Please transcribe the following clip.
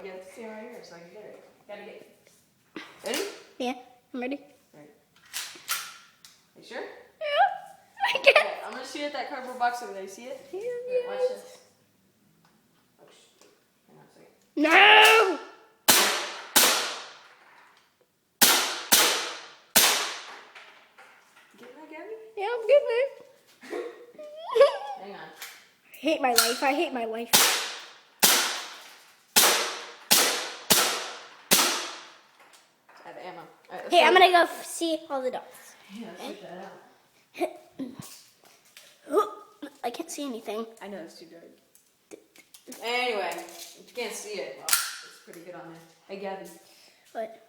get it to stand right here so I can get it. Gotta get it. Ready? Yeah, I'm ready. Right. You sure? Yeah, I get it. Okay, I'm gonna shoot at that cardboard box over there. You see it? Yeah, Right, watch yes. this. Oh, shoot. Hang on a second. No! Getting that, Gabby? Yeah, I'm getting it. Hang on. I hate my life. I hate my life. I have ammo. All right, Hey, I'm gonna go see all the dogs. Yeah, let's shoot that out. I can't see anything. I know it's too dark. Anyway, if you can't see it, well, it's pretty good on there. Hey, Gabby. What?